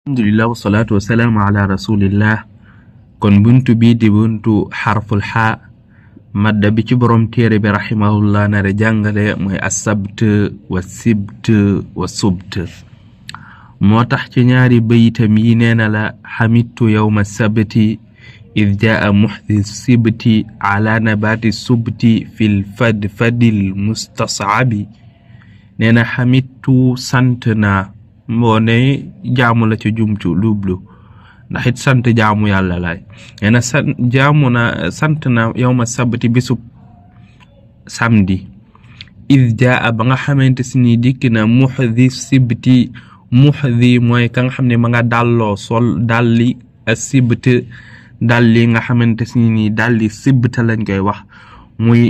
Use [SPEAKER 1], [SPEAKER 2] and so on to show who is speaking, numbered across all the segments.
[SPEAKER 1] alhamdulillah wasalaatu wasalaamu ala rasulillah kon buntu bi di buntu xarful xaa madda bi ci borom téere bi rahimahullah nare jàngale mooy asabt wa sibt wa subt moo tax ci ñaari bayitam yi neena la xamittu yawma sabti id jaa muxdi sibti ala nabati subti fil fadil mustasaabi neena xamittu sant naa moo ne jaamu la ci jumtu lublu ndax it sant jaamu yàlla laay neena sant na yawma sabti bisub samedi iz jaa ba nga xamante si ni dikk na muxdi sibti muxdi mooy ka nga xam ne ma nga dàlloo sol dalli asibt dalli nga xamante si ni dalli sibta lañ koy wax muy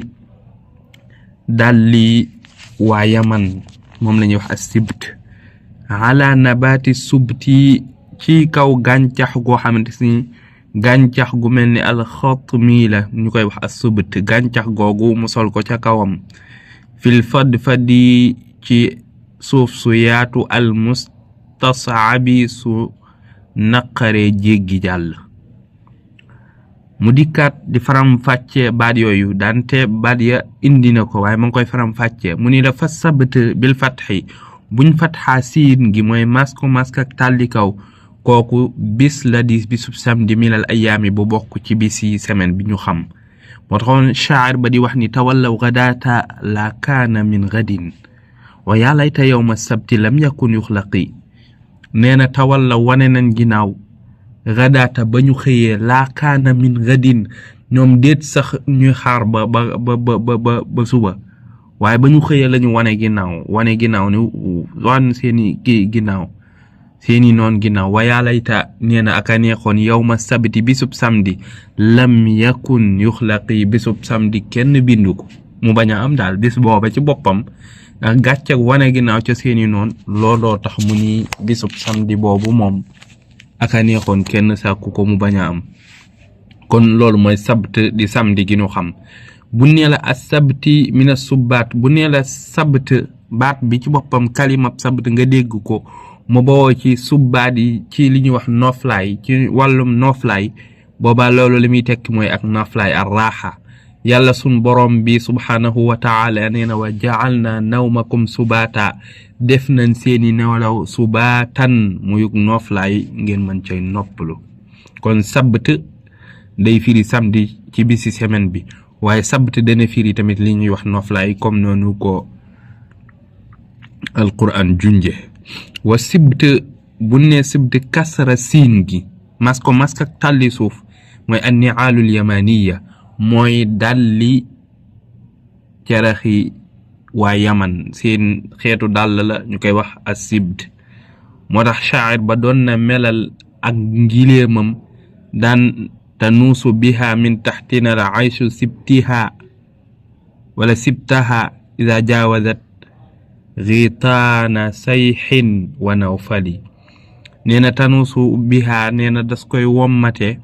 [SPEAKER 1] dalli waa Yaman moom la ñuy wax asibt ala nabati subti ci kaw gàncax goo xamante ni gàncax gu mel ni alxatmi la ñu koy wax asubt gàncax googu mu sol ko ca kawam fil fadi ci suuf su yaatu al mustasaabi su naqare jéggi jàll mu dikkaat di faram fàcce baat yooyu dante baat ya indi na ko waaye ma ngi koy faram fàcce mu ni dafa sabt bil fatxi buñ fatxaa siin gi mooy masko ak tàlli kaw kooku bis la di bisub samedi milal ayaami bu bokk ci bisi semaine bi ñu xam moo taxoon shaa'ir ba di wax ni tawallaw gadaata la kaana min gadin wa yaa layta yawma sabti lam yakun yuxlaqi nee na tawallaw wane nañ ginnaaw gadaata ba ñu xëyee la kaana min gadin ñoom déet sax ñuy xaar ba suba waaye ba ñu xëyee lañu wane ginnaaw ni wan seeni ginnaaw seeni noon ginnaaw wa yaa layta nee na aka neexoon yawma sabti bisub samedi lam yakun yuxlaqi bisub samedi kenn bindu ko mu bañ a am daal bis booba ci boppam ndax gàcceg wane ginnaaw ca seeni noon looloo tax mu ni bisub samedi boobu moom aka neexoon kenn sàkku ko mu bañ a am kon loolu mooy sabt di samedi gi ñu xam bu nee la asabti mina subbaat bu nee la sabt baat bi ci boppam kalimab sabt nga dégg ko mu bawoo ci subbaat yi ci li ñuy wax noflaay ci wàllum noflaay boobaa loolu li muy tekki mooy ak noflaay ar raaxa yàlla sun borom bi subhanahu wa taala nee na wa ja'alna nawmakum subaata def nañ seeni nelaw subaatan muyug noflaay ngeen mën cay noppalu kon sabt day firi samedi ci bisi semaine bi waaye sabt dana firi tamit li ñuy wax noflaay comme noonu ko alquran junje wa sibt bu ne sibt kasra siin gi mask ak tàlli suuf mooy anniaalul yamaniya mooy dalli caraxi waa yaman seen xeetu dàll la ñu koy wax asibt moo tax shaa'ir ba doon na melal ak ngileemam daan tanuusu biha min taxtina al ayshu sibtiha wala sibtaha ida jaawazat ghitaana sayxin wa nawfali nee na tanuusu biha nee na das koy wommate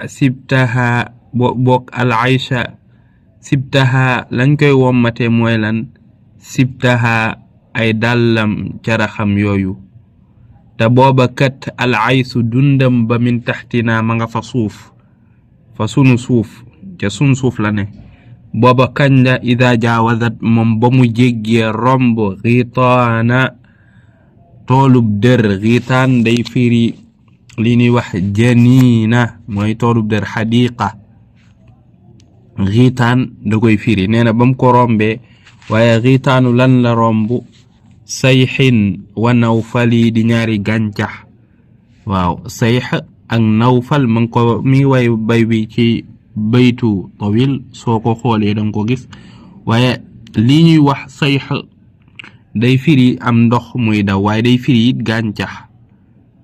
[SPEAKER 1] sibtaha bokk al aysha sibtaha lañ koy wommate mooy lan sibtaha ay dàllam caraxam yooyu te booba kat al aysu dundam ba min taxtina ma nga fa suuf fa sunu suuf ca sunu suuf la ne booba kañ la ida jaawazat moom ba mu jéggee romb xiitaana toolub dër xiitaan day firi li ñuy wax janiina mooy toolub dër xadiqa xiitaan da koy firi nee na ba mu ko rombee waaye xiitaanu lan la romb sayxin wa nawfali di ñaari gàncax waaw sayx ak nawfal ma ngi ko mi way bay bi ci baytu tawil soo ko xoolee danga ko gis waaye li ñuy wax sayx day firi am ndox muy daw waaye day firi it gàncax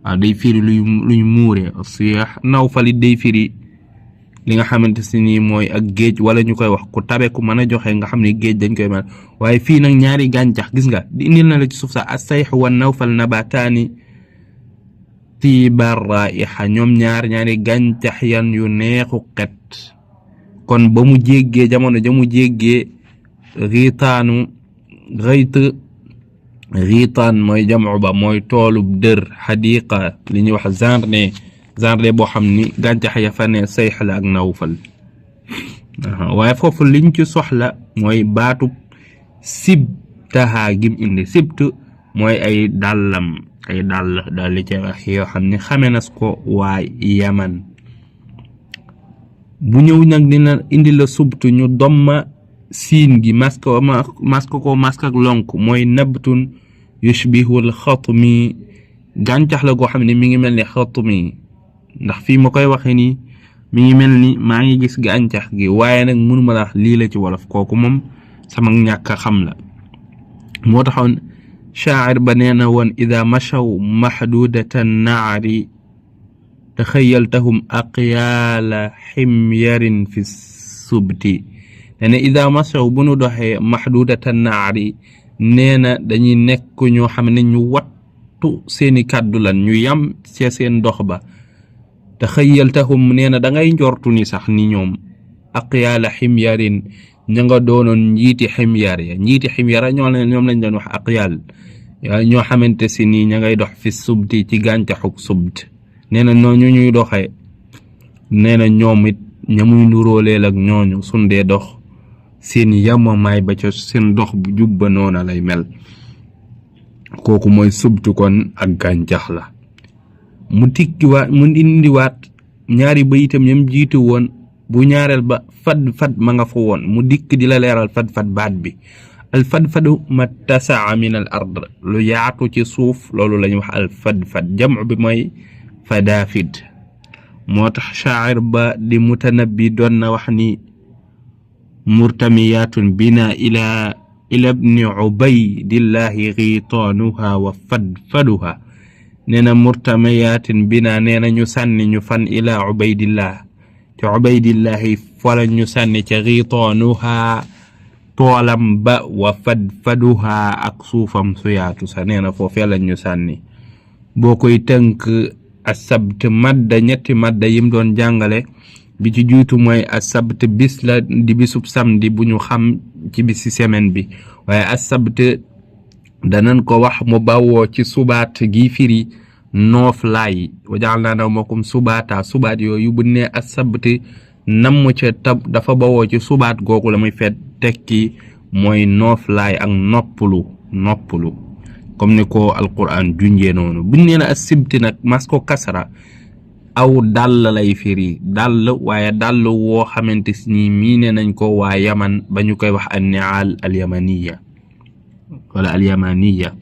[SPEAKER 1] waaw day firi luy muure sayx nawfal it day firi li nga xamante si nii mooy ak géej wala ñu koy wax ku tabe ku mën a joxe nga xam ne géej dañ koy mel waaye fii nag ñaari gàncax gis nga di indil na la ci suuf sax as-sayx wa nawfal nabataani tiibar raiha ñoom ñaari gàncax yan yu neexu xet kon ba mu jéggee jamono ja mu jéggee xiitaanu xëyt riitaan mooy jamu ba mooy toolub dër xadiqa li ñuy wax jardin boo xam ni gàncax ya fa ne sayx la ak nawfal waaye foofu liñ ci soxla mooy baatub sibtaha gim indi sibt mooy ay dàllam ay dàll ci wax yoo xam ni xame nas ko waa yaman bu ñëw nag dina indi la subtu ñu domma siin gi mask ak lonk mooy nabtun yushbihul xatmi gàncax la goo xam ne mi ngi mel ni xatmi ndax fii ma koy waxe nii mi ngi mel ni maa ngi gis gàncax gi waaye nag mënuma la wax lii la ci wolof kooku moom sama ñàkk xam la moo taxoon shaacir ba nee na woon ida machaw maxdudatan naari taxayaltahum aqyaala ximyarin fi subti nee na ida machaw bu nu doxee maxdudatan naari nee na dañuy nekk ñoo xam ne ñu wattu seeni kàddu lan ñu yam ci seen dox ba taxayaltahum nee na da ngay njortu ni sax ni ñoom aqyaala ximyarin ña nga doonoon njiiti ximyar ya ñoom lañ doon wax aqyaal ñoo xamante si nii ña ngay dox fi subti ci gàncaxuk subt nee na ñooñu ñuy doxee nee na ñoom it ña muy nuróoleel ak ñooñu sundee dox seen yamamaay ba ca seen dox bu jubba noona lay mel kooku mooy subtu kon ak gàncax la mu indiwaat ñaari bayitam ñam jiitu woon bu ñaareel ba fad ma nga fa woon mu dikk di la leeral fad baat bi al fadfadu ma tasaa min al ard lu yaatu ci suuf loolu lañu wax al fadfad jamu bi mooy fadafid moo tax shaacir ba di mutanabbi doon na wax ni murtamiyatun bina ila ibni ubaydillahi xiitaanuha wa fadfaduha nee na murtamiyatin bina nee na ñu sànni ñu fan ila ubaydillah ci ubaydillahi fala ñu sànni ca xiitaanuha toolam ba wa fadfaduha ak suufam su yaatu sa nee na foofee lañ ñu sànni boo koy tënk asabt madda ñetti madda yim doon jàngale bi ci jiitu mooy asabt bis la di bisub samedi bu ñu xam ci bisi semaine bi waaye asabt danañ ko wax mu bawoo ci subaat gi firi noof laay waja'alnaa nawmakum subaat yooyu bu ne asabt namm ca tab dafa bawoo ci subaat googu la muy fet tekki mooy noof laay ak noppalu comme ni ko alquran junjee noonu buñ nee na asibti nag mas ko kasra aw dàll lay firi dàll waaye dàll woo xamante ni miine nañ ko waa yaman ba ñu koy wax an-ni'aal al-yamaniya wala al-yamaniya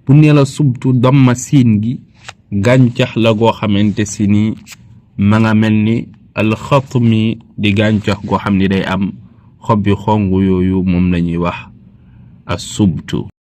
[SPEAKER 1] bu nee la subtu damma siin gi gàncax la goo xamante si ni ma nga mel ni alxatmi di gàncax goo xam ni day am xob yu xong yooyu moom lañuy wax as-subtu